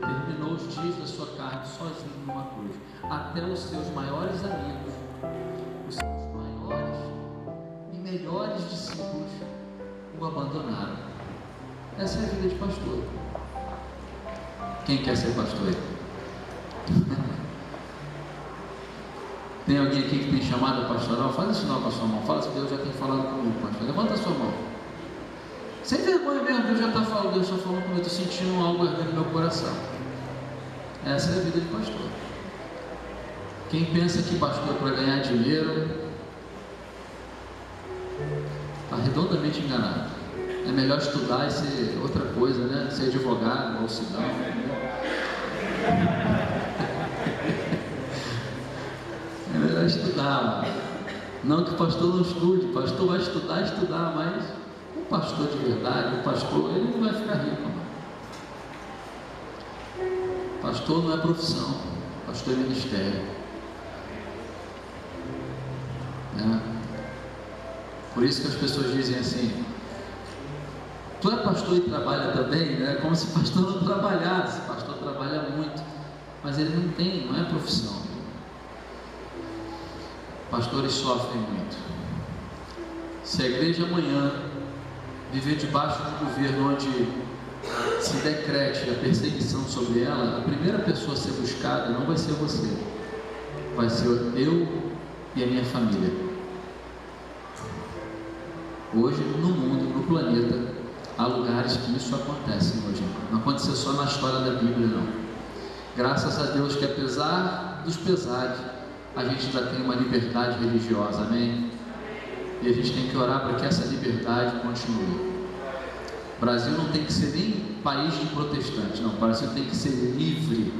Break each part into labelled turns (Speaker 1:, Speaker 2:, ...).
Speaker 1: terminou os dias da sua carne sozinho numa cruz. Até os seus maiores amigos, os seus maiores e melhores discípulos o abandonaram. Essa é a vida de pastor. Quem quer ser pastor aí? Tem alguém aqui que tem chamada pastoral? Faz o sinal com a sua mão. Fala se Deus já tem falado comigo, pastor. Levanta a sua mão. Sem vergonha mesmo, Deus já está falando. Deus está falando comigo. Eu estou sentindo algo ardendo no meu coração. Essa é a vida de pastor. Quem pensa que pastor é para ganhar dinheiro está redondamente enganado. É melhor estudar e ser outra coisa, né? Ser advogado, ou cidadão. É melhor estudar. Não que o pastor não estude. O pastor vai estudar, mas o pastor de verdade, o pastor, ele não vai ficar rico, mano. Pastor não é profissão, pastor é ministério. Por isso que as pessoas dizem assim: tu é pastor e trabalha também, né? Como se pastor não trabalhasse. Pastor trabalha muito, mas ele não é profissão. Pastores sofrem muito. Se a igreja amanhã viver debaixo de um governo onde se decrete a perseguição sobre ela, a primeira pessoa a ser buscada não vai ser você, vai ser eu e a minha família. Hoje, no mundo, no planeta, há lugares que isso acontece hoje. Não aconteceu só na história da Bíblia, não. Graças a Deus que, apesar dos pesares, a gente ainda tem uma liberdade religiosa, amém? E a gente tem que orar para que essa liberdade continue. O Brasil não tem que ser nem país de protestantes, não. O Brasil tem que ser livre.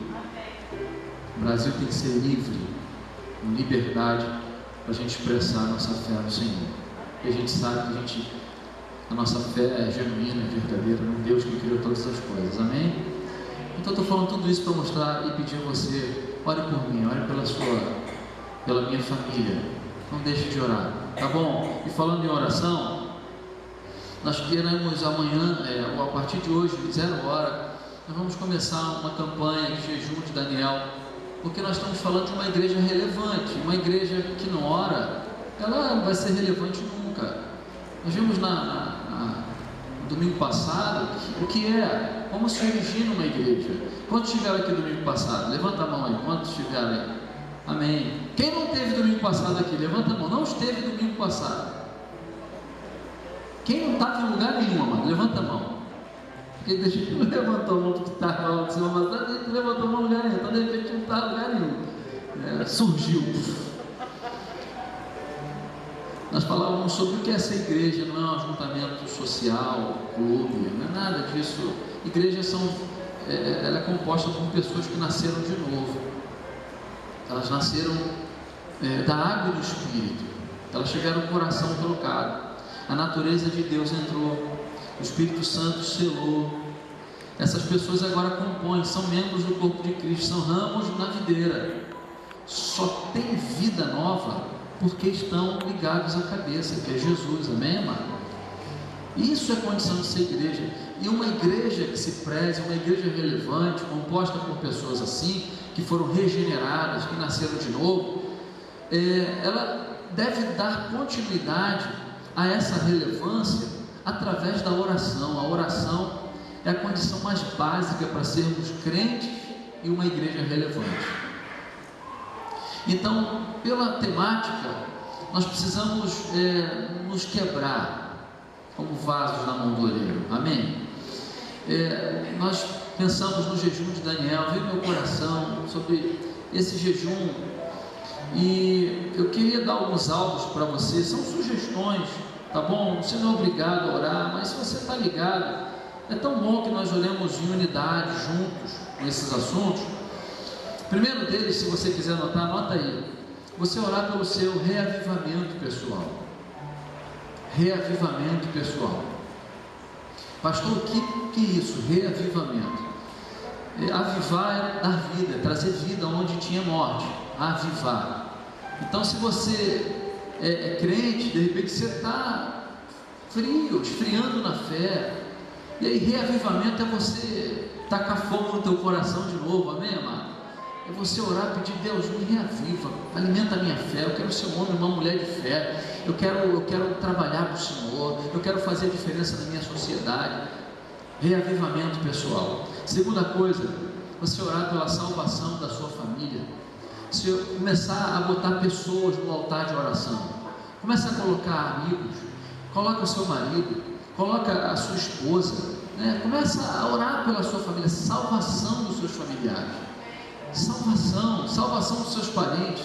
Speaker 1: O Brasil tem que ser livre, com liberdade, para a gente expressar a nossa fé no Senhor. E a gente sabe que a nossa fé é genuína, é verdadeira, num Deus que criou todas essas coisas, amém? Então eu estou falando tudo isso para mostrar e pedir a você: ore por mim, ore pela minha família, não deixe de orar, tá bom? E falando em oração, nós queremos amanhã, ou a partir de hoje, 0 hora, nós vamos começar uma campanha de jejum de Daniel, porque nós estamos falando de uma igreja relevante. Uma igreja que não ora, ela não vai ser relevante nunca. Nós vimos no domingo passado o que é, como se dirigir numa igreja. Quantos estiveram aqui domingo passado? Levanta a mão aí, quantos estiveram aí? Amém. Quem não teve domingo passado aqui? Levanta a mão. Não esteve domingo passado. Quem não estava em lugar nenhum, amado? Levanta a mão. Quem não levantou a mão que estava lá de cima, mas levantou a mão em lugar nenhum. Então de repente não estava em lugar nenhum. Surgiu. Nós falávamos sobre o que é essa igreja. Não é um ajuntamento social, clube, não é nada disso. Igrejas ela é composta por pessoas que nasceram de novo. Elas nasceram da água do Espírito. Elas tiveram o coração trocado. A natureza de Deus entrou. O Espírito Santo selou. Essas pessoas agora compõem, são membros do corpo de Cristo, são ramos na videira. Só tem vida nova porque estão ligados à cabeça, que é Jesus, amém, amado? Isso é condição de ser igreja. E uma igreja que se preze, uma igreja relevante, composta por pessoas assim, que foram regeneradas, que nasceram de novo, ela deve dar continuidade a essa relevância através da oração. A oração é a condição mais básica para sermos crentes e uma igreja relevante. Então, pela temática, nós precisamos nos quebrar como vasos na mão do oleiro, amém? Nós pensamos no jejum de Daniel, veio meu coração sobre esse jejum, e eu queria dar alguns alvos para você. São sugestões, tá bom? Você não é obrigado a orar, mas se você está ligado, é tão bom que nós oremos em unidade, juntos, com esses assuntos. Primeiro deles, se você quiser anotar, anota aí. Você orar pelo seu reavivamento pessoal. Reavivamento pessoal. Pastor, o que é isso? Reavivamento. Avivar é dar vida, é trazer vida onde tinha morte. Avivar. Então, se você é crente, de repente você está frio, esfriando na fé, E aí, reavivamento é você tacar fogo no teu coração de novo, amém, amado? É você orar, pedir: Deus, me reaviva, alimenta a minha fé, eu quero ser um homem, uma mulher de fé, eu quero trabalhar para o Senhor, eu quero fazer diferença na minha sociedade. Reavivamento pessoal. Segunda coisa, você orar pela salvação da sua família. Se começar a botar pessoas no altar de oração, começa a colocar amigos, coloca o seu marido, coloca a sua esposa, né? Começa a orar pela sua família, salvação dos seus familiares, salvação dos seus parentes,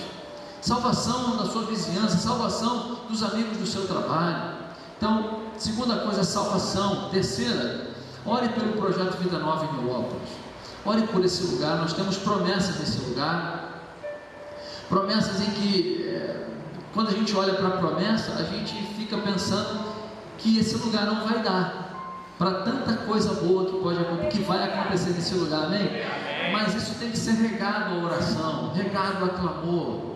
Speaker 1: salvação da sua vizinhança, salvação dos amigos do seu trabalho. Então, segunda coisa, salvação. Terceira, ore pelo projeto Vida Nova em Nilópolis. Ore por esse lugar. Nós temos promessas nesse lugar, promessas em que, quando a gente olha para a promessa, a gente fica pensando que esse lugar não vai dar para tanta coisa boa que vai acontecer nesse lugar, amém? Mas isso tem que ser regado à oração, regado a clamor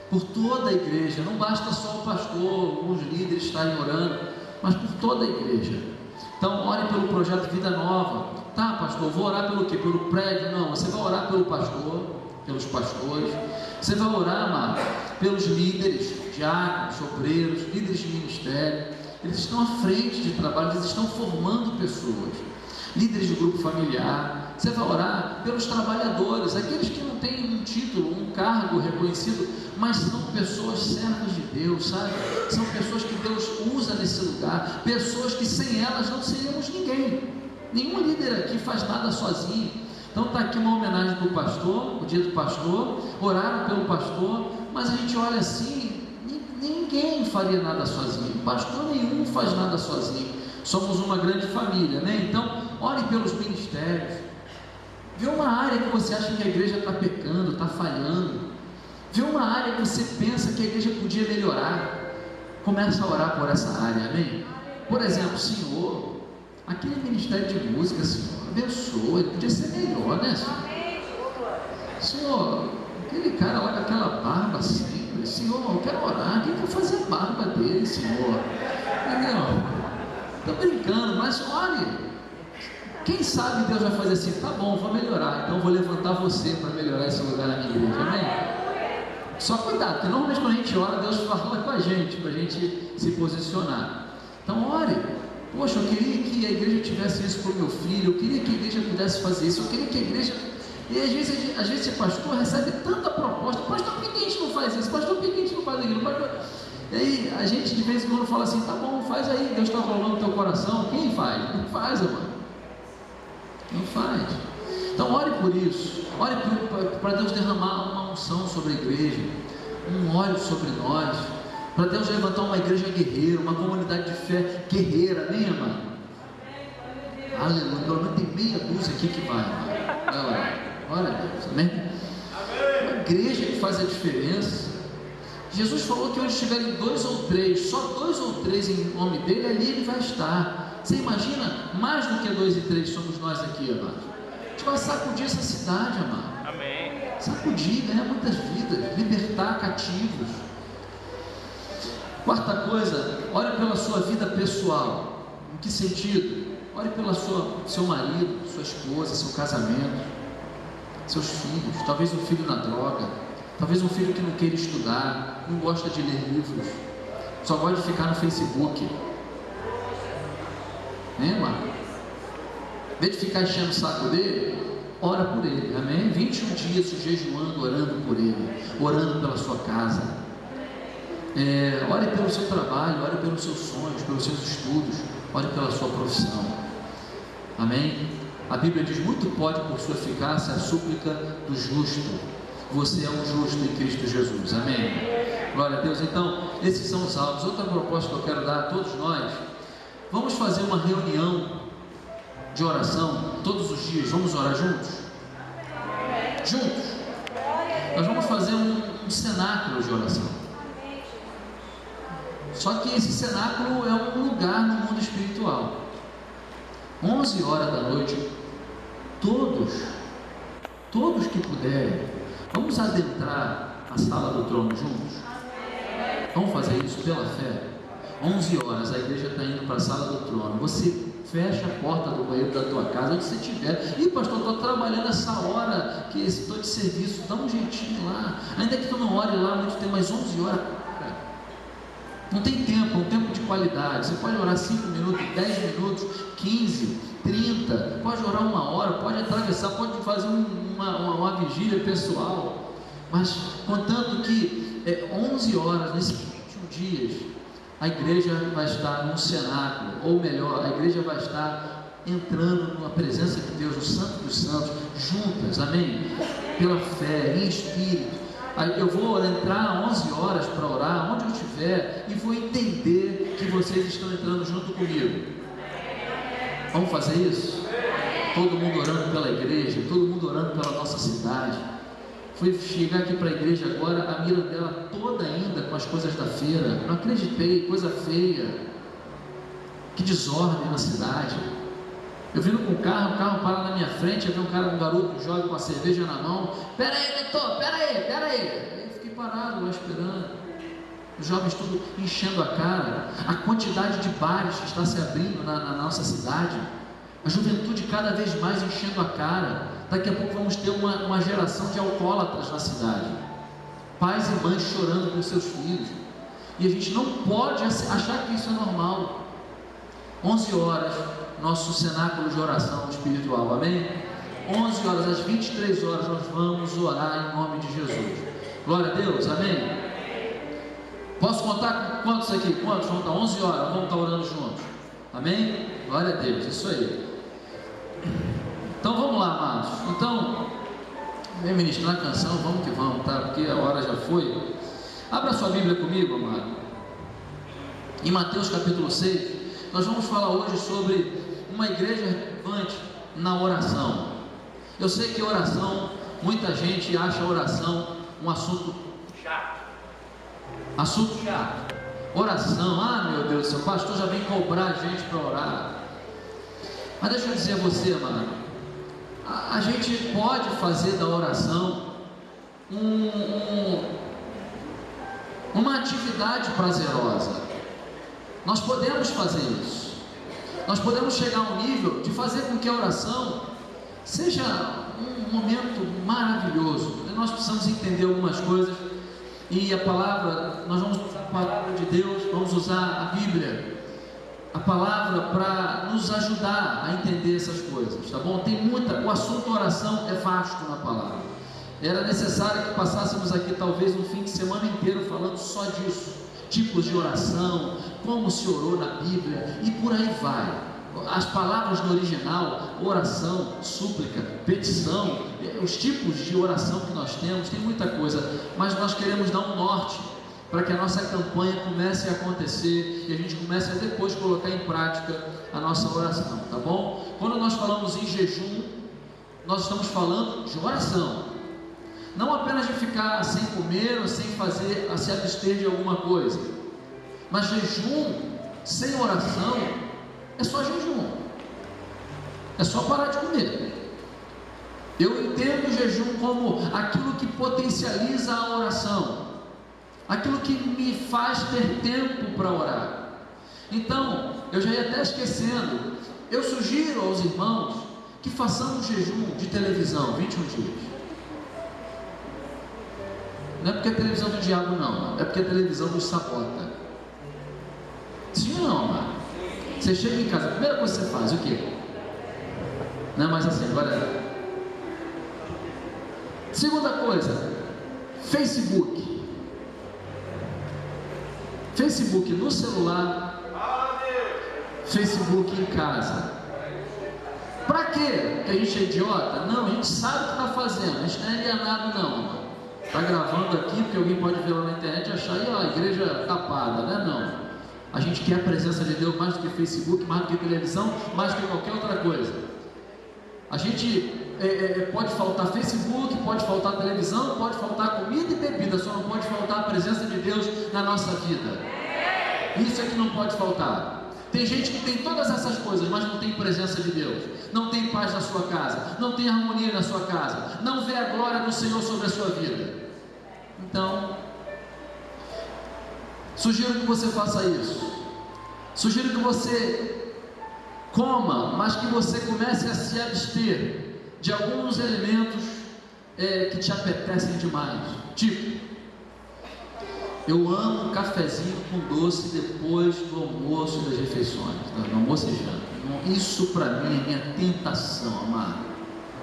Speaker 1: por toda a igreja. Não basta só o pastor, alguns líderes estarem orando, mas por toda a igreja. Então, ore pelo projeto Vida Nova. Tá, pastor, vou orar pelo quê? Pelo prédio? Não, você vai orar pelo pastor, pelos pastores. Você vai orar, amado, pelos líderes, diáconos, obreiros, líderes de ministério. Eles estão à frente de trabalho, eles estão formando pessoas. Líderes de grupo familiar. Você vai orar pelos trabalhadores, aqueles que não têm um título, um cargo reconhecido, mas são pessoas servas de Deus, sabe? São pessoas que Deus usa nesse lugar, pessoas que sem elas não seríamos ninguém. Nenhum líder aqui faz nada sozinho. Então está aqui uma homenagem para o pastor, o dia do pastor, oraram pelo pastor, mas a gente olha assim, ninguém faria nada sozinho, pastor nenhum faz nada sozinho, somos uma grande família, né? Então, ore pelos ministérios. Vê uma área que você acha que a igreja está pecando, está falhando, vê uma área que você pensa que a igreja podia melhorar, começa a orar por essa área, amém? Por exemplo, Senhor, aquele ministério de música, Senhor, abençoa, ele podia ser melhor, né, Senhor? Senhor, aquele cara lá com aquela barba sempre, Senhor, eu quero orar, quem quer fazer a barba dele, Senhor? Entendeu? Estou brincando, mas olhe, quem sabe Deus vai fazer assim: tá bom, vou melhorar, então vou levantar você para melhorar esse lugar na minha igreja, amém? Só cuidado, porque normalmente quando a gente ora, Deus fala com a gente, para a gente se posicionar. Então ore: poxa, eu queria que a igreja tivesse isso para o meu filho, eu queria que a igreja pudesse fazer isso, eu queria que a igreja... E às vezes o pastor recebe tanta proposta: pastor, por que a gente não faz isso? Pastor, por que a gente não faz aquilo? Pastor... E aí a gente de vez em quando fala assim: tá bom, faz aí, Deus está rolando no teu coração. Quem faz? Não faz, irmão. Não faz. Então ore por isso, ore para Deus derramar uma unção sobre a igreja, um óleo sobre nós, para Deus levantar uma igreja guerreira, uma comunidade de fé guerreira, amém, amado? Aleluia. Pelo menos tem meia dúzia aqui que vai, amado. Vai orar. Glória a Deus, amém? Uma igreja que faz a diferença. Jesus falou que onde estiverem 2 ou 3, só 2 ou 3 em nome dele, ali ele vai estar. Você imagina, mais do que 2 e 3 somos nós aqui, amado. A gente vai sacudir essa cidade, amado.
Speaker 2: Amém.
Speaker 1: Sacudir, ganhar muitas vidas, libertar cativos. Quarta coisa, ore pela sua vida pessoal. Em que sentido? Ore pelo seu marido, sua esposa, seu casamento, seus filhos. Talvez um filho na droga, talvez um filho que não queira estudar, não gosta de ler livros, só gosta de ficar no Facebook. Né, mano? Em vez de ficar enchendo o saco dele, ora por ele, amém? 21 dias jejuando, orando por ele, orando pela sua casa. Ore pelo seu trabalho, ore pelos seus sonhos, pelos seus estudos, ore pela sua profissão, amém? A Bíblia diz: muito pode por sua eficácia a súplica do justo. Você é um justo em Cristo Jesus, amém? Glória a Deus. Então, esses são os alvos. Outra proposta que eu quero dar a todos nós: vamos fazer uma reunião de oração todos os dias. Vamos orar juntos? Juntos. Nós vamos fazer um cenáculo de oração. Só que esse cenáculo é um lugar no mundo espiritual. 11 horas da noite, todos que puderem, vamos adentrar a sala do trono juntos. Vamos fazer isso pela fé. 11 horas, a igreja está indo para a sala do trono. Você fecha a porta do banheiro da tua casa, onde você estiver. Ih, pastor, estou trabalhando essa hora, que estou de serviço, dá um jeitinho lá, ainda que tu não ore lá muito tempo, mas 11 horas, não tem tempo, é um tempo de qualidade. Você pode orar 5 minutos, 10 minutos, 15, 30, pode orar 1 hora, pode atravessar, pode fazer uma vigília pessoal, mas contanto que 11 horas, nesses 21 dias, a igreja vai estar num cenáculo, ou melhor, a igreja vai estar entrando na presença de Deus, o Santo dos Santos, juntas, amém? Pela fé, em espírito. Aí eu vou entrar 11 horas para orar, onde eu estiver, e vou entender que vocês estão entrando junto comigo. Vamos fazer isso? Todo mundo orando pela igreja, todo mundo orando pela nossa cidade. Fui chegar aqui para a igreja agora, a mira dela toda ainda com as coisas da feira. Não acreditei, coisa feia, que desordem na cidade. Eu vindo com o carro para na minha frente, eu vi um garoto jovem com a cerveja na mão. Pera aí, doutor, pera aí. Aí fiquei parado lá esperando. Os jovens tudo enchendo a cara. A quantidade de bares que está se abrindo na nossa cidade. A juventude cada vez mais enchendo a cara. Daqui a pouco vamos ter uma geração de alcoólatras na cidade. Pais e mães chorando com seus filhos. E a gente não pode achar que isso é normal. 11 horas, nosso cenáculo de oração espiritual, amém? 11 horas, às 23 horas, nós vamos orar em nome de Jesus. Glória a Deus, amém? Posso contar com quantos aqui? Quantos? Vamos estar 11 horas, vamos estar orando juntos, amém? Glória a Deus, isso aí. Então vamos lá, amados. Então, vem ministrar a canção, vamos que vamos, tá? Porque a hora já foi. Abra sua Bíblia comigo, amado. Em Mateus capítulo 6. Nós vamos falar hoje sobre uma igreja relevante na oração. Eu sei que oração, muita gente acha oração um assunto chato. Assunto chato. Oração, meu Deus do céu, o pastor já vem cobrar a gente para orar. Mas deixa eu dizer a você, amado, a gente pode fazer da oração uma atividade prazerosa. Nós podemos fazer isso. Nós podemos chegar a um nível de fazer com que a oração seja um momento maravilhoso. Nós precisamos entender algumas coisas. E a palavra, nós vamos usar a palavra de Deus, vamos usar a Bíblia, a palavra para nos ajudar a entender essas coisas, tá bom? O assunto oração é vasto na palavra. Era necessário que passássemos aqui talvez um fim de semana inteiro falando só disso. Tipos de oração, como se orou na Bíblia e por aí vai. As palavras no original, oração, súplica, petição, os tipos de oração que nós temos, tem muita coisa, mas nós queremos dar um norte para que a nossa campanha comece a acontecer e a gente comece a depois colocar em prática a nossa oração, tá bom? Quando nós falamos em jejum, nós estamos falando de oração. Não apenas de ficar sem comer ou sem fazer, a se abster de alguma coisa, mas jejum sem oração é só jejum, é só parar de comer. Eu entendo o jejum como aquilo que potencializa a oração, aquilo que me faz ter tempo para orar. Então, eu já ia até esquecendo, eu sugiro aos irmãos que façamos jejum de televisão, 21 dias. Não é porque é televisão do diabo, não. É porque é televisão nos sabota. Sim ou não, mano? Você chega em casa, a primeira coisa que você faz, o quê? Não é mais assim, agora. Segunda coisa, Facebook. Facebook no celular, Facebook em casa. Pra quê? Que a gente é idiota? Não, a gente sabe o que está fazendo, a gente não é enganado, não, mano. Está gravando aqui porque alguém pode ver lá na internet e achar, a igreja tapada, né? Não. A gente quer a presença de Deus mais do que Facebook, mais do que televisão, mais do que qualquer outra coisa. A gente pode faltar Facebook, pode faltar televisão, pode faltar comida e bebida, só não pode faltar a presença de Deus na nossa vida. Isso é que não pode faltar. Tem gente que tem todas essas coisas, mas não tem presença de Deus, não tem paz na sua casa, não tem harmonia na sua casa, não vê a glória do Senhor sobre a sua vida. Então, sugiro que você faça isso. Sugiro que você Coma, mas que você comece a se abster de alguns elementos que te apetecem demais. Tipo, eu amo um cafezinho com doce depois do almoço e das refeições, do almoço e janta. Isso para mim é minha tentação, amado.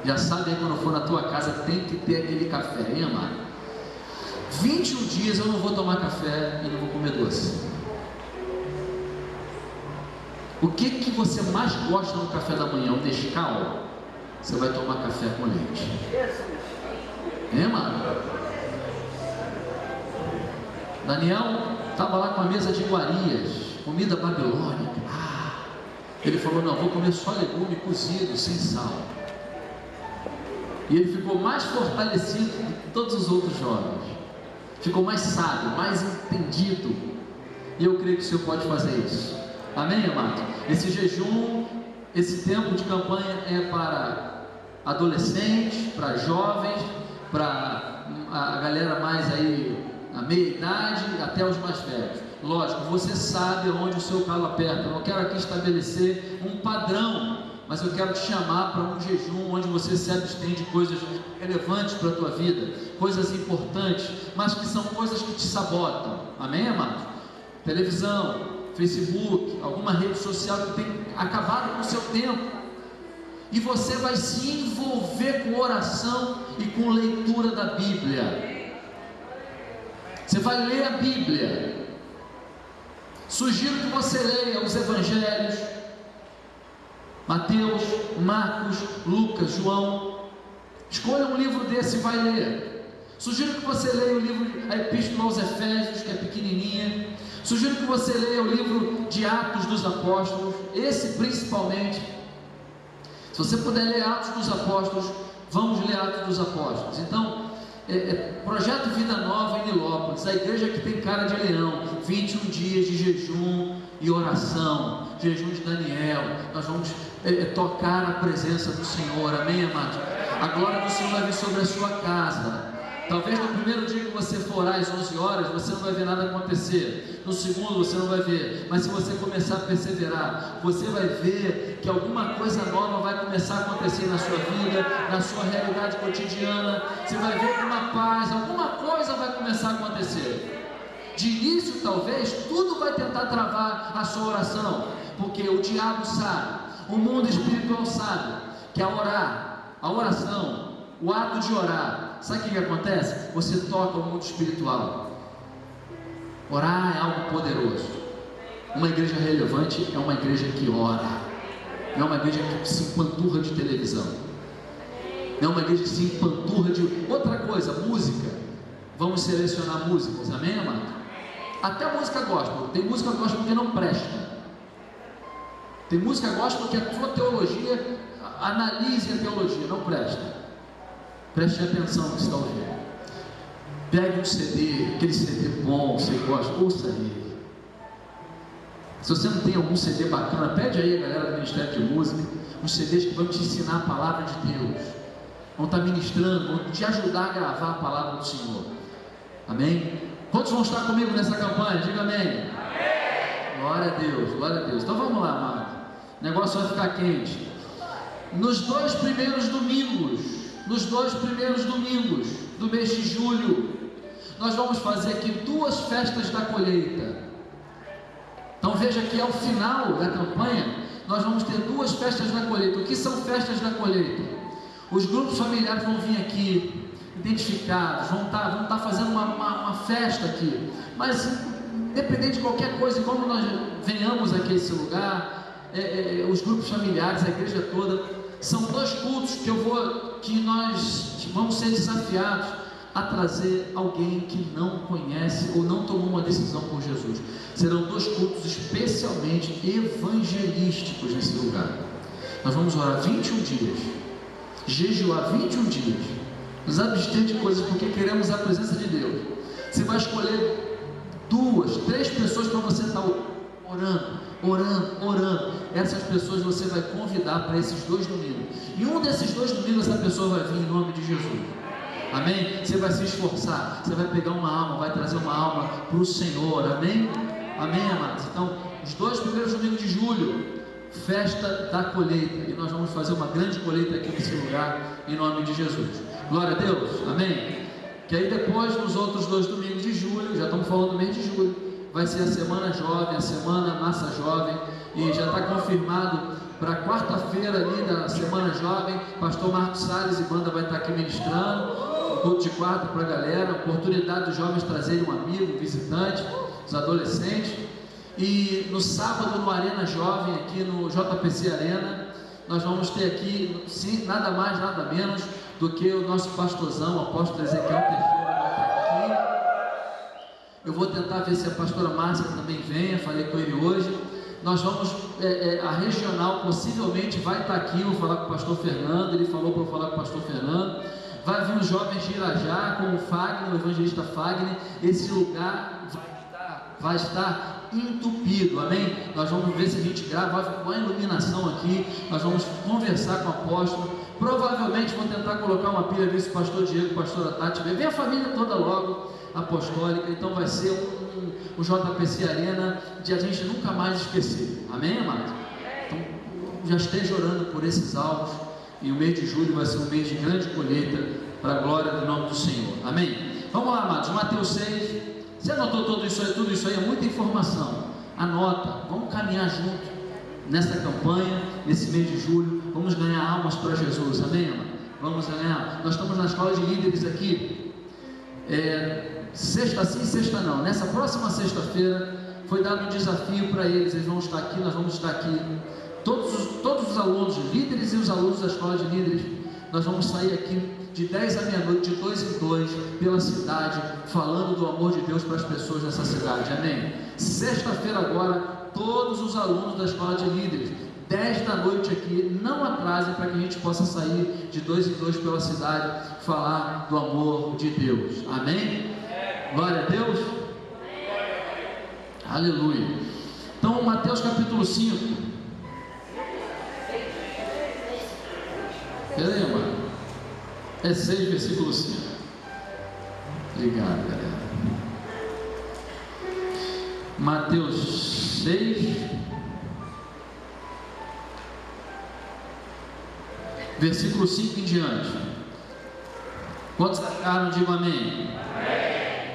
Speaker 1: Já sabe aí, quando for na tua casa tem que ter aquele café, hein, amado? 21 dias eu não vou tomar café e não vou comer doce. O que você mais gosta no café da manhã? O Nescau? Você vai tomar café com leite. É, mano? Daniel estava lá com a mesa de iguarias, comida babilônica. Ele falou, não, vou comer só legume cozido, sem sal. E ele ficou mais fortalecido do que todos os outros jovens. Ficou mais sábio, mais entendido. E eu creio que o Senhor pode fazer isso. Amém, amado? Esse jejum, esse tempo de campanha é para adolescentes, para jovens, para a galera mais aí, a meia idade, até os mais velhos. Lógico, você sabe onde o seu calo aperta. Eu não quero aqui estabelecer um padrão, mas eu quero te chamar para um jejum onde você se abstém de coisas relevantes para a tua vida, coisas importantes, mas que são coisas que te sabotam. Amém, amado? Televisão, Facebook, alguma rede social que tem acabado com o seu tempo, e você vai se envolver com oração e com leitura da Bíblia. Você vai ler a Bíblia. Sugiro que você leia os Evangelhos, Mateus, Marcos, Lucas, João. Escolha um livro desse e vai ler. Sugiro que você leia o livro, a Epístola aos Efésios, que é pequenininha. Sugiro que você leia o livro de Atos dos Apóstolos, esse principalmente. Se você puder ler Atos dos Apóstolos, vamos ler Atos dos Apóstolos. Então, Projeto Vida Nova em Nilópolis, a igreja que tem cara de leão, 21 dias de jejum e oração, jejum de Daniel. Nós vamos tocar a presença do Senhor, amém, amados? A glória do Senhor vai vir sobre a sua casa. Talvez no primeiro dia que você for orar às 11 horas, você não vai ver nada acontecer. No segundo você não vai ver. Mas se você começar a perseverar, você vai ver que alguma coisa nova vai começar a acontecer na sua vida, na sua realidade cotidiana. Você vai ver que uma paz, alguma coisa vai começar a acontecer. De início, talvez, tudo vai tentar travar a sua oração, porque o diabo sabe, o mundo espiritual sabe, que a oração, o ato de orar, sabe o que acontece? Você toca o mundo espiritual. Orar é algo poderoso. Uma igreja relevante é uma igreja que ora. Não é uma igreja que se empanturra de televisão. Não é uma igreja que se empanturra de outra coisa, música. Vamos selecionar músicas, amém, amado? Até música gospel. Tem música gospel que não presta. Tem música gospel que a sua teologia, analise a teologia, não presta. Preste atenção no que você está ouvindo. Pegue um CD, aquele CD bom, você gosta, ouça ele. Se você não tem algum CD bacana, pede aí a galera do Ministério de Música, uns CDs que vão te ensinar a palavra de Deus, vão estar ministrando, vão te ajudar a gravar a palavra do Senhor. Amém? Quantos vão estar comigo nessa campanha? Diga amém. Amém. Glória a Deus, glória a Deus. Então vamos lá, amado. O negócio vai ficar quente. Nos dois primeiros domingos do mês de julho, nós vamos fazer aqui 2 festas da colheita. Então veja que ao final da campanha, nós vamos ter 2 festas da colheita. O que são festas da colheita? Os grupos familiares vão vir aqui, identificados, vão estar fazendo uma festa aqui. Mas independente de qualquer coisa, como nós venhamos aqui a esse lugar, os grupos familiares, a igreja toda, são 2 cultos que nós vamos ser desafiados a trazer alguém que não conhece ou não tomou uma decisão por Jesus. Serão 2 cultos especialmente evangelísticos nesse lugar. Nós vamos orar 21 dias, jejuar 21 dias, nos abster de coisas porque queremos a presença de Deus. Você vai escolher 2, 3 pessoas para você estar orando. Essas pessoas você vai convidar para esses 2 domingos. E um desses 2 domingos essa pessoa vai vir em nome de Jesus. Amém? Você vai se esforçar, você vai pegar uma alma, vai trazer uma alma para o Senhor. Amém? Amém, amados? Então, os 2 primeiros domingos de julho, festa da colheita, e nós vamos fazer uma grande colheita aqui nesse lugar, em nome de Jesus. Glória a Deus, amém? Que aí depois, nos outros 2 domingos de julho, já estamos falando do mês de julho, vai ser a Semana Jovem, a Semana Massa Jovem, e já está confirmado para quarta-feira ali da Semana Jovem, pastor Marcos Salles e banda vai estar aqui ministrando, culto de quarta para a galera, oportunidade dos jovens trazerem um amigo, um visitante, os adolescentes. E no sábado, no Arena Jovem, aqui no JPC Arena, nós vamos ter aqui, sim, nada mais, nada menos do que o nosso pastorzão, o apóstolo Ezequiel Teixeira vai estar aqui. Eu vou tentar ver se a pastora Márcia também venha, falei com ele hoje. Nós vamos, a regional possivelmente vai estar aqui, vou falar com o pastor Fernando, ele falou para eu falar com o pastor Fernando. Vai vir os jovens de Irajá, com o Fagner, o evangelista Fagner. Esse lugar vai estar entupido, amém? Nós vamos ver se a gente grava, vai ficar uma iluminação aqui, nós vamos conversar com o apóstolo, provavelmente vou tentar colocar uma pilha, ver se o pastor Diego, a pastora Tati, vem a família toda logo, apostólica, então vai ser um JPC Arena de a gente nunca mais esquecer, amém, amados? Então, já esteja orando por esses alvos, e o mês de julho vai ser um mês de grande colheita, para a glória do nome do Senhor, amém? Vamos lá, amados, Mateus 6, você anotou tudo isso aí, é muita informação, anota, vamos caminhar junto, nessa campanha, nesse mês de julho, vamos ganhar almas para Jesus, amém, amado? Vamos ganhar, nós estamos na escola de líderes aqui, sexta sim, sexta não, nessa próxima sexta-feira, foi dado um desafio para eles vão estar aqui, nós vamos estar aqui, todos os alunos, líderes e os alunos da escola de líderes, nós vamos sair aqui de 10 à meia-noite, de 2 em 2, pela cidade, falando do amor de Deus para as pessoas dessa cidade, amém? Sexta-feira agora, todos os alunos da escola de líderes, 10 da noite aqui, não atrasem para que a gente possa sair de 2 em 2 pela cidade, falar do amor de Deus, amém? Glória a Deus, aleluia. Então, Mateus capítulo 5, peraí, mano. É 6, versículo 5. Obrigado, galera. Mateus 6, versículo 5 em diante. Quantos acharam, digam amém.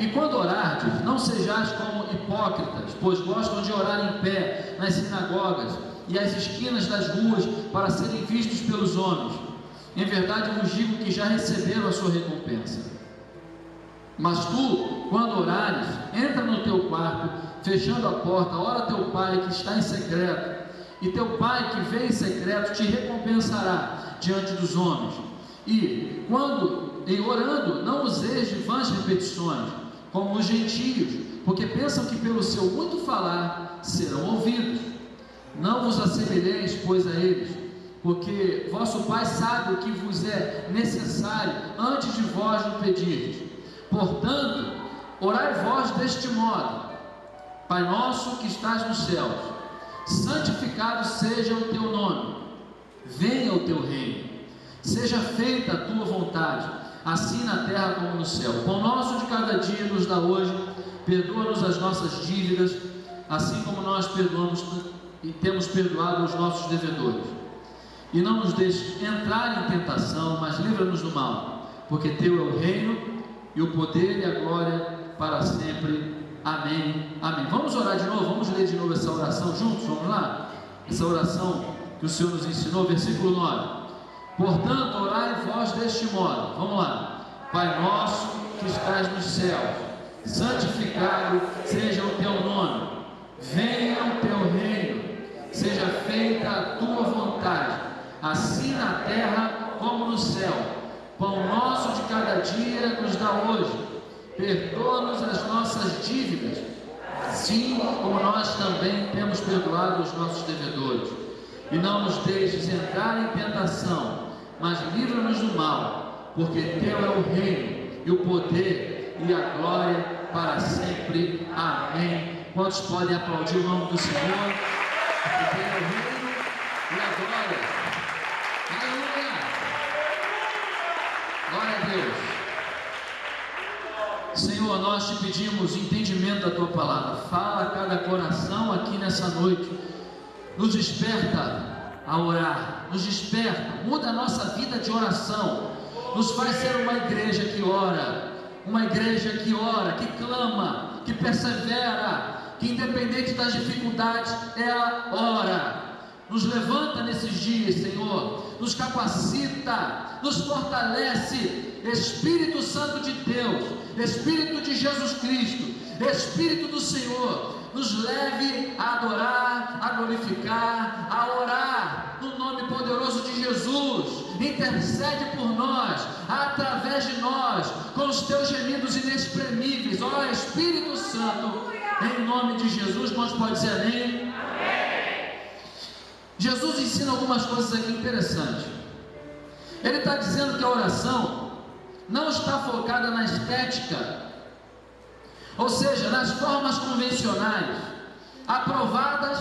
Speaker 1: E quando orardes, não sejais como hipócritas, pois gostam de orar em pé nas sinagogas e às esquinas das ruas para serem vistos pelos homens. Em verdade vos digo que já receberam a sua recompensa. Mas tu, quando orares, entra no teu quarto, fechando a porta, ora a teu pai que está em secreto, e teu pai que vê em secreto te recompensará diante dos homens. E quando, em orando, não useis de vãs repetições, como os gentios, porque pensam que pelo seu muito falar serão ouvidos. Não vos assemelheis, pois, a eles, porque vosso Pai sabe o que vos é necessário antes de vós o pedirdes. Portanto, orai vós deste modo: Pai nosso que estás nos céus, santificado seja o teu nome, venha o teu reino, seja feita a tua vontade, assim na terra como no céu. O pão nosso de cada dia nos dá hoje, perdoa-nos as nossas dívidas, assim como nós perdoamos e temos perdoado aos nossos devedores. E não nos deixes entrar em tentação, mas livra-nos do mal, porque teu é o reino, e o poder e a glória para sempre. Amém, amém. Vamos orar de novo, vamos ler de novo essa oração juntos, vamos lá? Essa oração que o Senhor nos ensinou, versículo 9. Portanto, orai vós deste modo, vamos lá: Pai nosso que estás nos céus, santificado seja o teu nome, venha o teu reino, seja feita a tua vontade, assim na terra como no céu. Pão nosso de cada dia nos dá hoje, perdoa-nos as nossas dívidas, assim como nós também temos perdoado os nossos devedores, e não nos deixes entrar em tentação, mas livra-nos do mal, porque teu é o reino, e o poder, e a glória para sempre. Amém. Quantos podem aplaudir o nome do Senhor? Porque teu é o reino e a glória. Aleluia! Glória a Deus. Senhor, nós te pedimos entendimento da tua palavra. Fala a cada coração aqui nessa noite. nos desperta a orar, nos desperta, muda a nossa vida de oração, nos faz ser uma igreja que ora, que clama, que persevera, que independente das dificuldades, ela ora. Nos levanta nesses dias, Senhor, nos capacita, nos fortalece. Espírito Santo de Deus, Espírito de Jesus Cristo, Espírito do Senhor, nos leve a adorar, a glorificar, a orar, no nome poderoso de Jesus. Intercede por nós, através de nós, com os teus gemidos inexprimíveis, ó Espírito Santo, em nome de Jesus. Nós podemos dizer amém? Jesus ensina algumas coisas aqui interessantes. Ele está dizendo que a oração não está focada na estética, ou seja, nas formas convencionais, aprovadas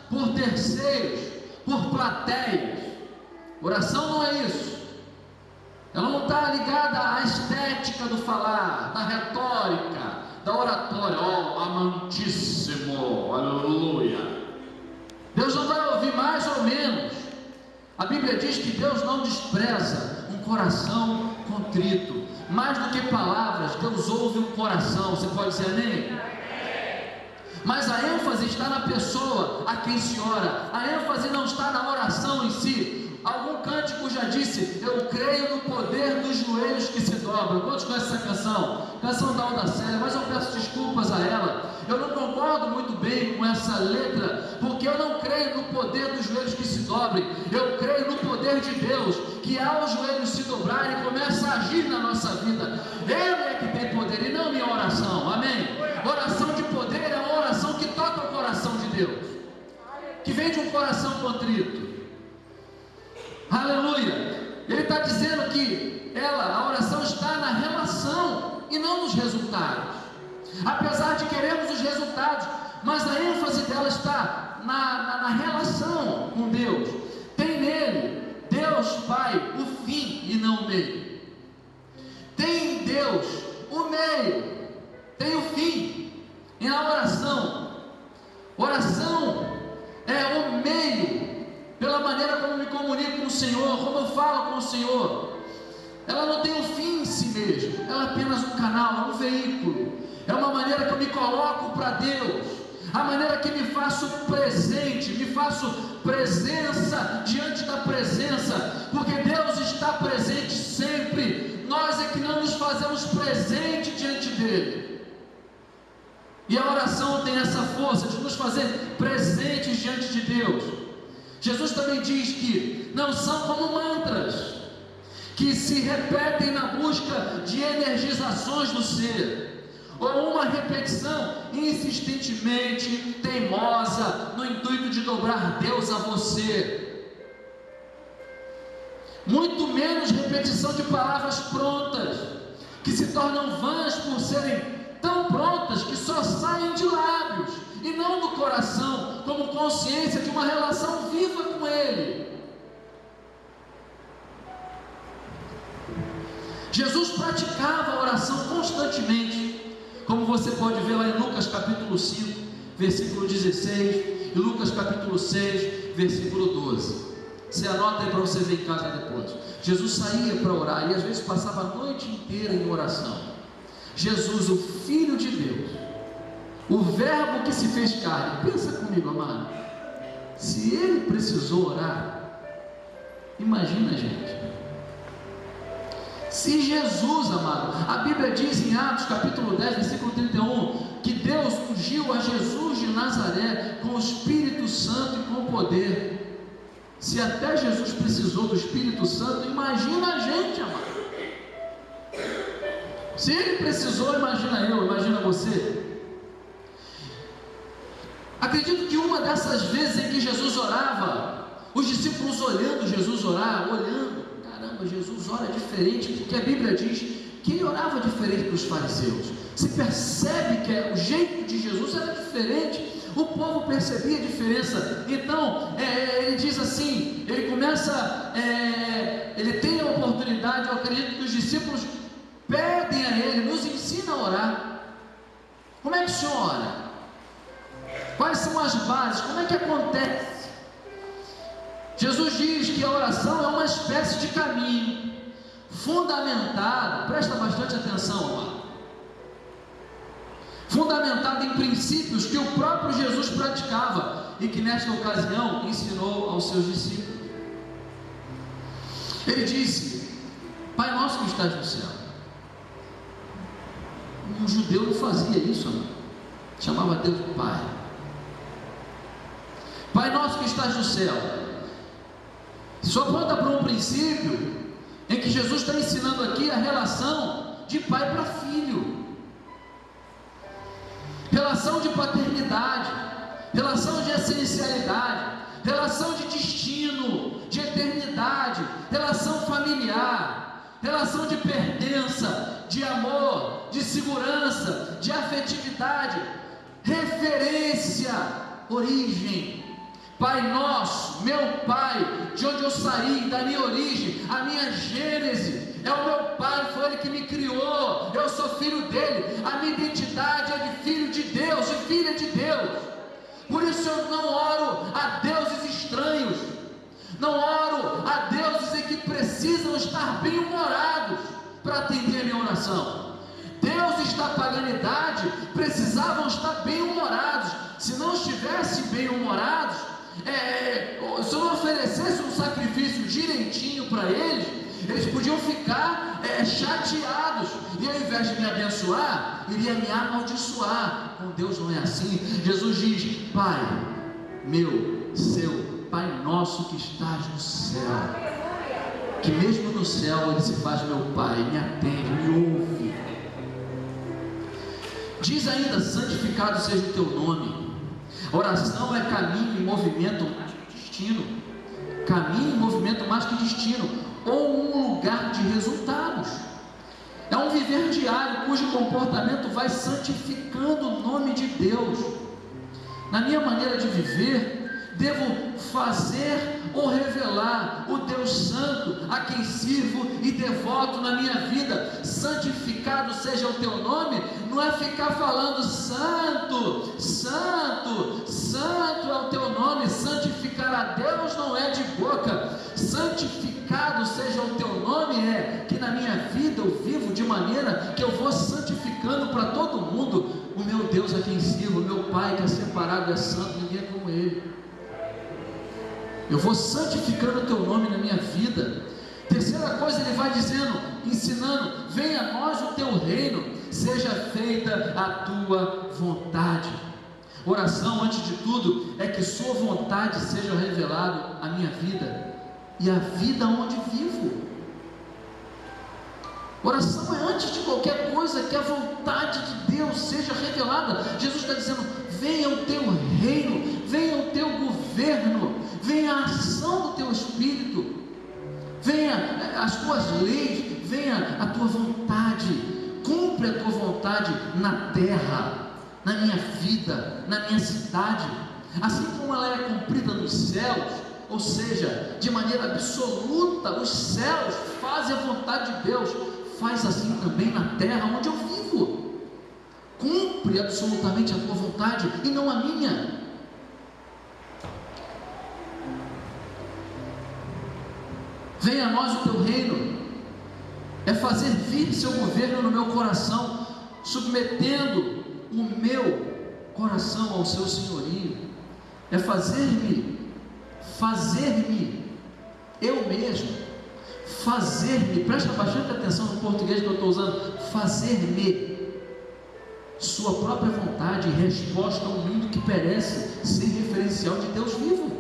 Speaker 1: por terceiros, por plateias. Oração não é isso. Ela não está ligada à estética do falar, da retórica, da oratória. Oh, amantíssimo, aleluia. Deus não vai ouvir mais ou menos. A Bíblia diz que Deus não despreza um coração contrito. Mais do que palavras, Deus ouve um coração. Você pode dizer amém? Mas a ênfase está na pessoa a quem se ora. A ênfase não está na oração em si. Algum cântico já disse: eu creio no poder dos joelhos que se dobram. Quantos conhecem essa canção? Canção da Audacélia, mas eu peço desculpas a ela. Eu não concordo muito bem com essa letra, porque eu não creio no poder dos joelhos que se dobrem. Eu creio no poder de Deus, que ao joelhos se dobrarem, começa a agir na nossa vida. Ele é que tem poder, e não minha oração. Amém? Oração de poder é uma oração que toca o coração de Deus, que vem de um coração contrito. Aleluia. Ele está dizendo que a oração está na relação e não nos resultados. Apesar de queremos os resultados, mas a ênfase dela está na relação com Deus. Tem nele, Deus Pai, o fim e não o meio. Tem em Deus o meio, tem o fim. E na oração é o meio, pela maneira como me comunico com o Senhor, como eu falo com o Senhor. Ela não tem um fim em si mesmo, ela é apenas um canal, é um veículo, é uma maneira que eu me coloco para Deus, a maneira que me faço presente, me faço presença diante da presença, porque Deus está presente sempre, nós é que não nos fazemos presente diante dEle. E a oração tem essa força de nos fazer presentes diante de Deus. Jesus também diz que não são como mantras, que se repetem na busca de energizações do ser, ou uma repetição insistentemente teimosa, no intuito de dobrar Deus a você. Muito menos repetição de palavras prontas, que se tornam vãs por serem tão prontas que só saem de lábios e não do coração, como consciência de uma relação viva com Ele. Jesus praticava a oração constantemente, como você pode ver lá em Lucas capítulo 5, versículo 16, e Lucas capítulo 6, versículo 12. Você anota aí para você ver em casa depois. Jesus saía para orar e às vezes passava a noite inteira em oração. Jesus, o Filho de Deus, o Verbo que se fez carne. Pensa comigo, amado. Se Ele precisou orar, imagina, gente. Se Jesus, amado, a Bíblia diz em Atos capítulo 10, versículo 31, que Deus ungiu a Jesus de Nazaré com o Espírito Santo e com poder. Se até Jesus precisou do Espírito Santo, imagina a gente, amado. Se Ele precisou, imagina eu, imagina você. Acredito que uma dessas vezes em que Jesus orava, os discípulos olhando Jesus orar, olhando, caramba, Jesus ora diferente, porque a Bíblia diz que Ele orava diferente dos fariseus. Se percebe que o jeito de Jesus era diferente, o povo percebia a diferença. Então, ele diz assim, ele começa, ele tem a oportunidade, eu acredito que os discípulos pedem a Ele, nos ensina a orar. Como é que o Senhor ora? Quais são as bases? Como é que acontece? Jesus diz que a oração é uma espécie de caminho fundamentado, presta bastante atenção, amado, fundamentado em princípios que o próprio Jesus praticava e que nesta ocasião ensinou aos seus discípulos. Ele disse: Pai nosso que estás no céu. Um judeu não fazia isso, amado. Chamava Deus de Pai. Pai nosso que estás no céu. Isso aponta para um princípio em que Jesus está ensinando aqui a relação de pai para filho, relação de paternidade, relação de essencialidade, relação de destino, de eternidade, relação familiar, relação de pertença, de amor, de segurança, de afetividade, referência, origem. Pai nosso, meu Pai, de onde eu saí, da minha origem, a minha gênese, é o meu Pai, foi Ele que me criou, eu sou filho dEle, a minha identidade é de filho de Deus, de filha de Deus. Por isso eu não oro a deuses estranhos, não oro a deuses em que precisam estar bem-humorados para atender a minha oração. Deuses da paganidade precisavam estar bem-humorados. Se não estivessem bem-humorados, se eu não oferecesse um sacrifício direitinho para eles, eles podiam ficar chateados, e ao invés de me abençoar, iria me amaldiçoar. Com Deus não é assim. Jesus diz: Pai meu, seu, Pai nosso que estás no céu, que mesmo no céu Ele se faz meu Pai, me atende, me ouve. Diz ainda: santificado seja o teu nome. Oração é caminho e movimento mais que destino. Caminho e movimento mais que destino, ou um lugar de resultados. É um viver diário cujo comportamento vai santificando o nome de Deus. Na minha maneira de viver, devo fazer ou revelar o Deus Santo a quem sirvo e devoto na minha vida. Santificado seja o teu nome, não é ficar falando santo, santo, santo é o teu nome. Santificar a Deus não é de boca. Santificado seja o teu nome é que na minha vida eu vivo de maneira que eu vou santificando para todo mundo o meu Deus a quem sirvo, o meu Pai que é separado, é santo, ninguém é como Ele. Eu vou santificando o teu nome na minha vida. Terceira coisa, ele vai dizendo, ensinando: venha a nós o teu reino, seja feita a tua vontade. Oração, antes de tudo, é que sua vontade seja revelada à minha vida e à vida onde vivo. Oração é antes de qualquer coisa que a vontade de Deus seja revelada. Jesus está dizendo: venha o teu reino, venha o teu governo, venha a ação do teu Espírito, venha as tuas leis, venha a tua vontade, cumpre a tua vontade na terra, na minha vida, na minha cidade, assim como ela é cumprida nos céus. Ou seja, de maneira absoluta, os céus fazem a vontade de Deus, faz assim também na terra onde eu vivo. Cumpre absolutamente a tua vontade e não a minha. Venha a nós o teu reino, é fazer vir seu governo no meu coração, submetendo o meu coração ao seu senhorio, é fazer-me eu mesmo, fazer-me, presta bastante atenção no português que eu estou usando, fazer-me sua própria vontade, em resposta ao mundo que perece, sem referencial de Deus vivo.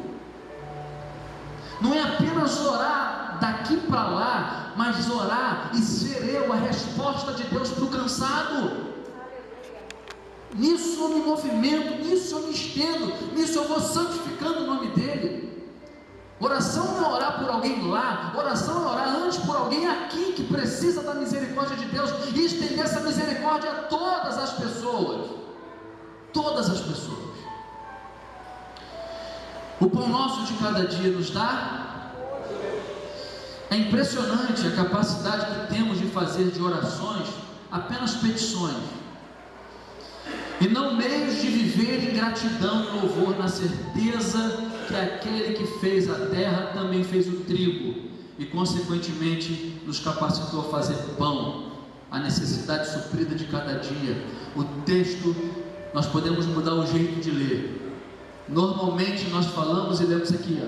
Speaker 1: Não é apenas orar daqui para lá, mas orar e ser eu a resposta de Deus para o cansado. Nisso eu me movimento, nisso eu me estendo, nisso eu vou santificando o nome dEle. Oração não é orar por alguém lá, oração é orar antes por alguém aqui que precisa da misericórdia de Deus e estender essa misericórdia a todas as pessoas. Todas as pessoas. O pão nosso de cada dia nos dá. É impressionante a capacidade que temos de fazer de orações apenas petições, e não meios de viver em gratidão e louvor, na certeza que aquele que fez a terra também fez o trigo e consequentemente nos capacitou a fazer pão, a necessidade suprida de cada dia. O texto, nós podemos mudar o jeito de ler. Normalmente nós falamos e lemos aqui,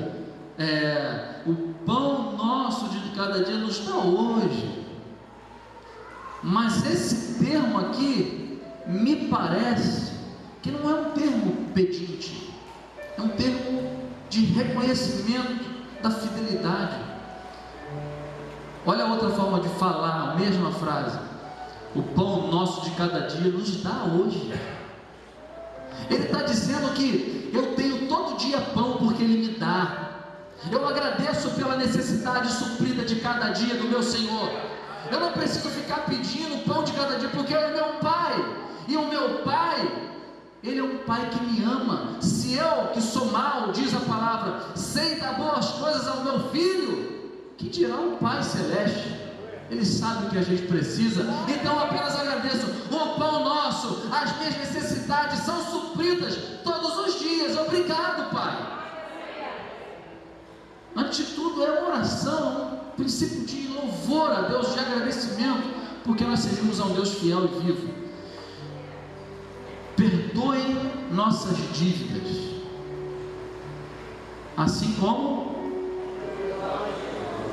Speaker 1: o pão nosso de cada dia nos dá hoje. Mas esse termo aqui me parece que não é um termo pedinte, é um termo de reconhecimento da fidelidade. Olha a outra forma de falar, a mesma frase: o pão nosso de cada dia nos dá hoje. Ele está dizendo que eu tenho todo dia pão porque Ele me dá. Eu agradeço pela necessidade suprida de cada dia do meu Senhor. Eu não preciso ficar pedindo pão de cada dia, porque Ele é meu Pai. E o meu Pai, Ele é um Pai que me ama. Se eu, que sou mau, diz a palavra, sei dar boas coisas ao meu filho, que dirá um Pai celeste? Ele sabe o que a gente precisa. Então apenas agradeço. O pão nosso, as minhas necessidades são supridas todos os dias. Obrigado, Pai. Antes de tudo é uma oração, um princípio de louvor a Deus, de agradecimento, porque nós servimos a um Deus fiel e vivo. Perdoe nossas dívidas, assim como...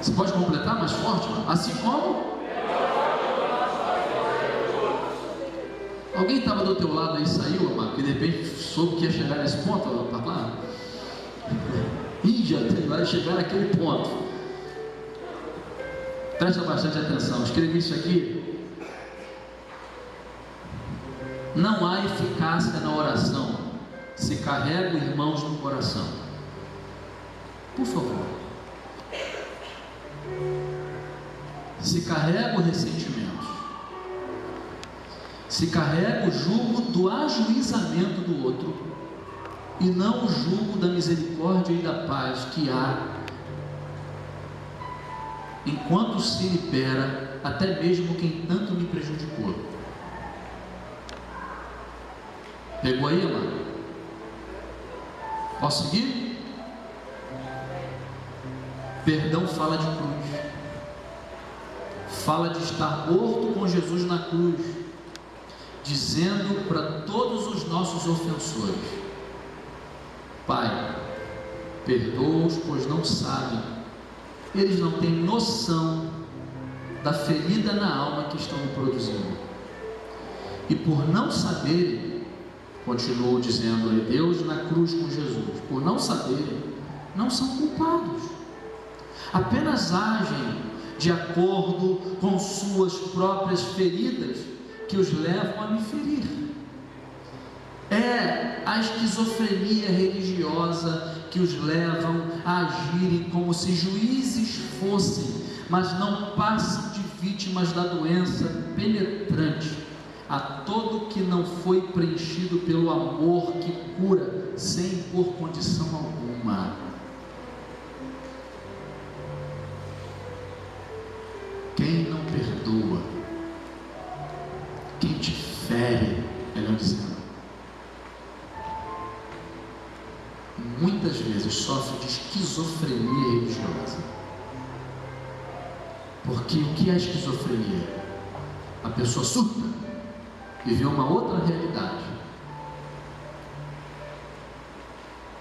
Speaker 1: Você pode completar mais forte? Assim como... Alguém estava do teu lado aí e saiu, amado, que de repente soube que ia chegar nesse ponto, lá. Ih, já vai chegar naquele ponto. Presta bastante atenção, escrevi isso aqui. Não há eficácia na oração se carrega irmãos no coração. Por favor. Se carrega o ressentimento, se carrega o jugo do ajuizamento do outro, e não o jugo da misericórdia e da paz que há, enquanto se libera até mesmo quem tanto me prejudicou. Pegou aí, mano? Posso seguir? Perdão fala de cruz, fala de estar morto com Jesus na cruz, dizendo para todos os nossos ofensores: Pai, perdoa-os, pois não sabem. Eles não têm noção da ferida na alma que estão produzindo. E por não saberem, continuou dizendo aí, Deus na cruz com Jesus, por não saberem, não são culpados. Apenas agem de acordo com suas próprias feridas que os levam a me ferir. É a esquizofrenia religiosa que os levam a agirem como se juízes fossem, mas não passam de vítimas da doença penetrante, a todo que não foi preenchido pelo amor que cura, sem impor condição alguma. Quem não perdoa, quem te fere, melhor dizendo, muitas vezes sofre de esquizofrenia religiosa. Porque o que é esquizofrenia? A pessoa surta e vê uma outra realidade.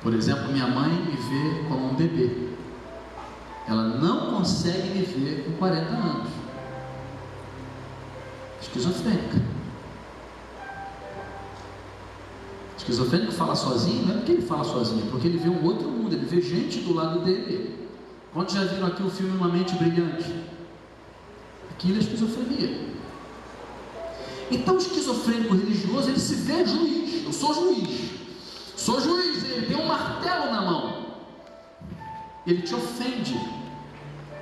Speaker 1: Por exemplo, minha mãe me vê como um bebê. Ela não consegue me ver com 40 anos. Esquizofrênica. Esquizofrênico fala sozinho, não é porque ele fala sozinho, é porque ele vê um outro mundo, ele vê gente do lado dele. Quantos já viram aqui o filme Uma Mente Brilhante? Aquilo é esquizofrenia. Então o esquizofrênico religioso, ele se vê juiz. Eu sou juiz, ele tem um martelo na mão, ele te ofende.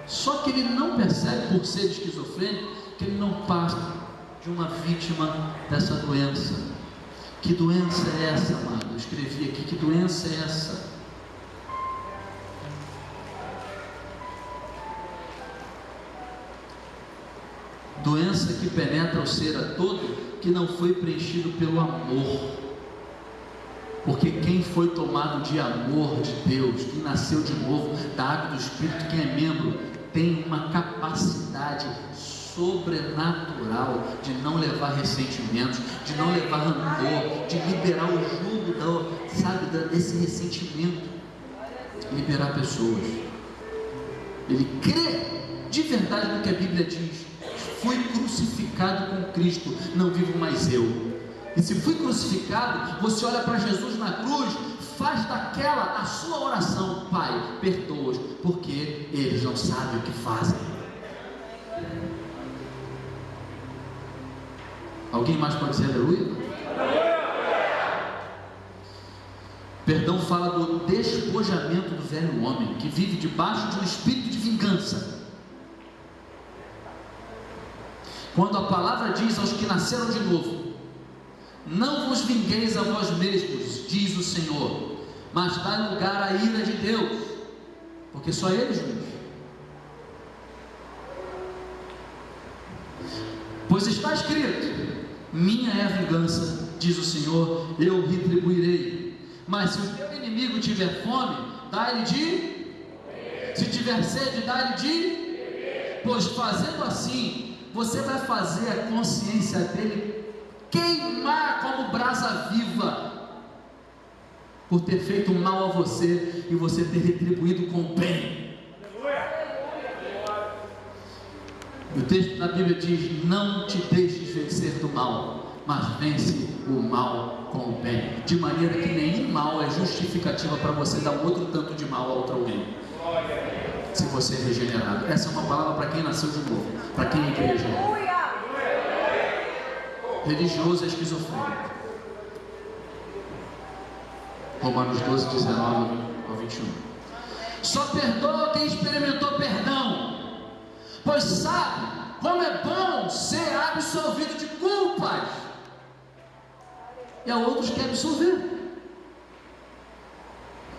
Speaker 1: Só que ele não percebe, por ser esquizofrênico, que ele não passa de uma vítima dessa doença. Que doença é essa, amado? Eu escrevi aqui, que doença é essa? Doença que penetra o ser a todo, que não foi preenchido pelo amor. Porque quem foi tomado de amor de Deus, quem nasceu de novo da água do Espírito, quem é membro, tem uma capacidade sobrenatural de não levar ressentimentos, de não levar rancor, de liberar o jugo desse ressentimento, liberar pessoas. Ele crê de verdade no que a Bíblia diz: fui crucificado com Cristo, não vivo mais eu. E se fui crucificado, você olha para Jesus na cruz, faz daquela a sua oração: Pai, perdoa-os, porque eles não sabem o que fazem. Alguém mais pode dizer aleluia? Perdão fala do despojamento do velho homem, que vive debaixo de um espírito de vingança. Quando a palavra diz aos que nasceram de novo: não vos vingueis a vós mesmos, diz o Senhor, mas dai lugar à ira de Deus, porque só Ele juiz. Pois está escrito: minha é a vingança, diz o Senhor, eu retribuirei. Mas se o teu inimigo tiver fome, dá-lhe de... se tiver sede, dá-lhe de... pois fazendo assim, você vai fazer a consciência dele queimar como brasa viva, por ter feito mal a você, e você ter retribuído com o bem. O texto da Bíblia diz: não te deixes vencer do mal, mas vence o mal com o bem, de maneira que nenhum mal é justificativa para você dar outro tanto de mal a outro alguém, se você é regenerado. Essa é uma palavra para quem nasceu de novo, para quem é igreja. Religioso é esquizofrênico. Romanos 12, 19 ao 21. Só perdoa quem experimentou perdão, pois sabe como é bom ser absolvido de culpas, e há outros que absolver.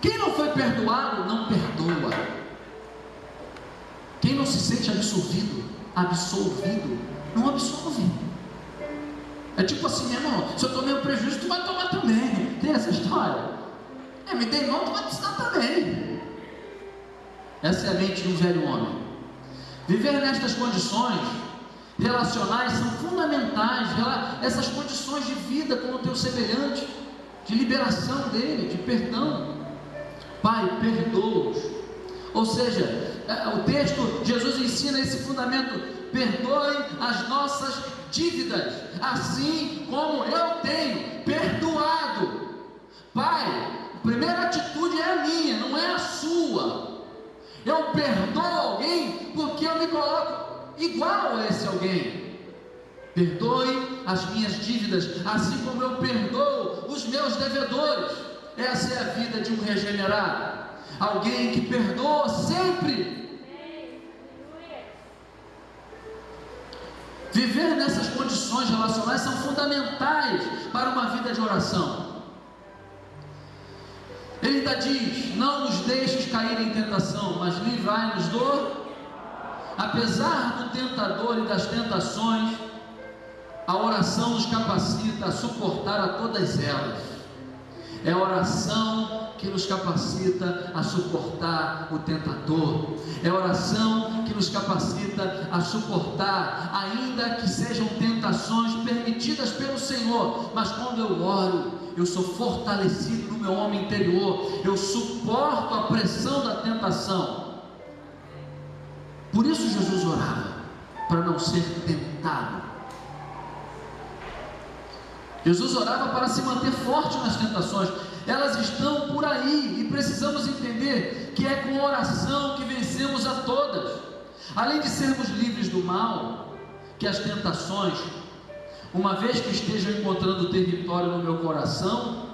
Speaker 1: Quem não foi perdoado, não perdoa. Quem não se sente absolvido, não absolve. É tipo assim: meu irmão, se eu tomei um prejuízo, tu vai tomar também. Tem essa história? Me dei mal, tu vai precisar também. Essa é a mente de um velho homem. Viver nestas condições relacionais são fundamentais. Essas condições de vida com o teu semelhante, de liberação dele, de perdão. Pai, perdoa-os. Ou seja, o texto, Jesus ensina esse fundamento: perdoe as nossas dívidas, assim como eu tenho perdoado. Pai, a primeira atitude é a minha, não é a sua. Eu perdoo alguém porque eu me coloco igual a esse alguém. Perdoe as minhas dívidas, assim como eu perdoo os meus devedores. Essa é a vida de um regenerado, alguém que perdoa sempre. Viver nessas condições relacionais são fundamentais para uma vida de oração. Ele ainda diz: não nos deixes cair em tentação, mas livrai-nos do... Apesar do tentador e das tentações, a oração nos capacita a suportar a todas elas. É a oração que nos capacita a suportar o tentador. É a oração que nos capacita a suportar, ainda que sejam tentações permitidas pelo Senhor. Mas quando eu oro, eu sou fortalecido no meu homem interior. Eu suporto a pressão da tentação. Por isso Jesus orava, para não ser tentado. Jesus orava para se manter forte nas tentações. Elas estão por aí, e precisamos entender que é com oração que vencemos a todas. Além de sermos livres do mal, que as tentações, uma vez que estejam encontrando território no meu coração,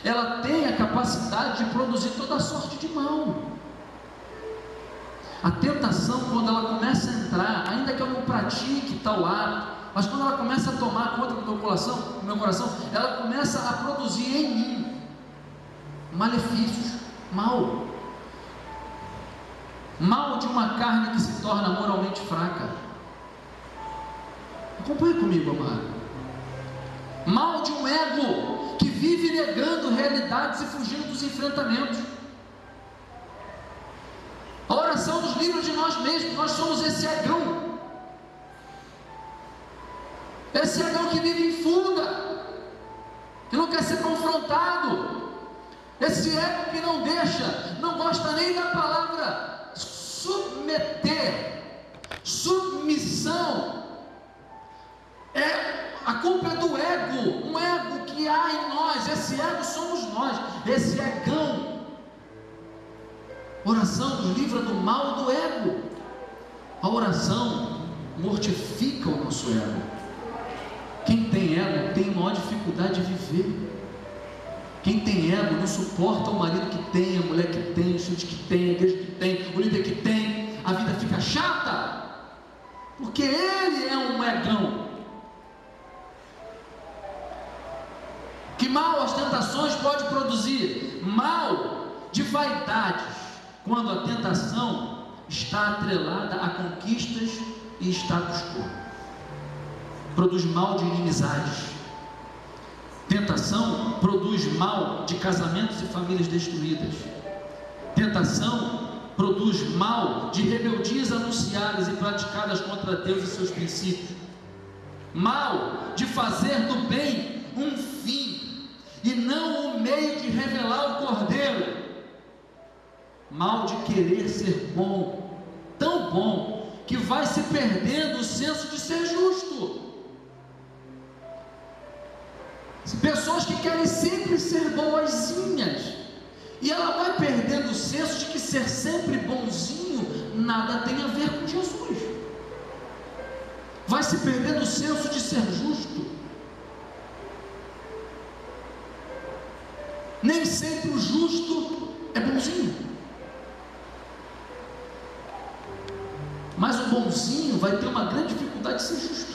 Speaker 1: ela tem a capacidade de produzir toda sorte de mal. A tentação, quando ela começa a entrar, ainda que eu não pratique tal ato, mas quando ela começa a tomar conta do meu coração, ela começa a produzir em mim malefícios, mal de uma carne que se torna moralmente fraca. Acompanhe comigo, amado. Mal de um ego que vive negando realidades e fugindo dos enfrentamentos. A oração nos livra de nós mesmos. Nós somos esse egão. Esse egão que vive em fuga, que não quer ser confrontado. Esse ego que não deixa, não gosta nem da palavra submeter. Submissão. A culpa é do ego. Um ego que há em nós. Esse ego somos nós. Esse egão. Oração nos livra do mal do ego. A oração mortifica o nosso ego. Quem tem ego tem maior dificuldade de viver. Quem tem ego não suporta o marido que tem, a mulher que tem, os filhos que tem, a igreja que tem, o líder que tem. A vida fica chata, porque ele é um egão. Que mal as tentações podem produzir? Mal de vaidades, quando a tentação está atrelada a conquistas e status quo. Produz mal de inimizades. Tentação produz mal de casamentos e famílias destruídas. Tentação produz mal de rebeldias anunciadas e praticadas contra Deus e seus princípios. Mal de fazer do bem um fim e não o meio de revelar o Cordeiro. Mal de querer ser bom, tão bom, que vai se perdendo o senso de ser justo. Pessoas que querem sempre ser boazinhas, e ela vai perdendo o senso de que ser sempre bonzinho nada tem a ver com Jesus. Vai se perdendo o senso de ser justo. Nem sempre o justo é bonzinho, mas o bonzinho vai ter uma grande dificuldade de ser justo.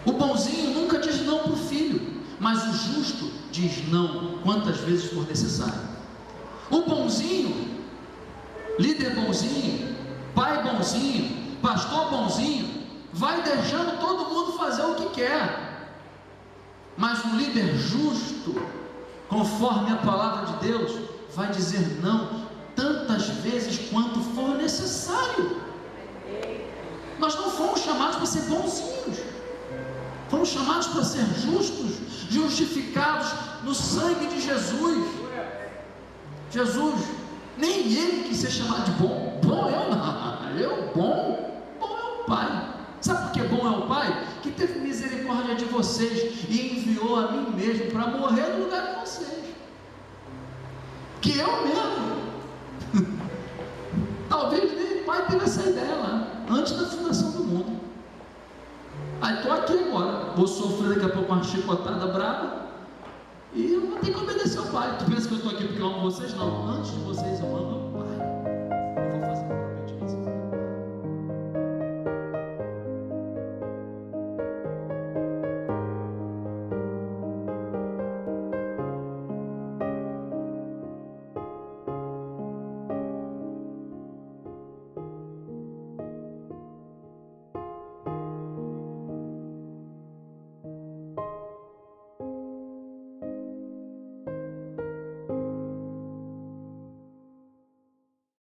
Speaker 1: O bonzinho nunca diz não para o filho, mas o justo diz não quantas vezes for necessário. O bonzinho, líder bonzinho, pai bonzinho, pastor bonzinho, vai deixando todo mundo fazer o que quer. Mas um líder justo, conforme a palavra de Deus, vai dizer não tantas vezes quanto for necessário. Nós não fomos chamados para ser bonzinhos. Fomos chamados para ser justos, justificados no sangue de Jesus. Jesus, nem ele quis ser chamado de bom. Bom eu não, bom é o Pai. Sabe por que bom é o Pai? Que teve misericórdia de vocês e enviou a mim mesmo para morrer no lugar de vocês. Que eu mesmo. Talvez nem o Pai teve essa ideia lá, antes da fundação do mundo. Aí estou aqui agora, vou sofrer daqui a pouco uma chicotada brava, e eu vou ter que obedecer ao Pai. Tu pensa que eu estou aqui porque eu amo vocês? Não, antes de vocês eu amo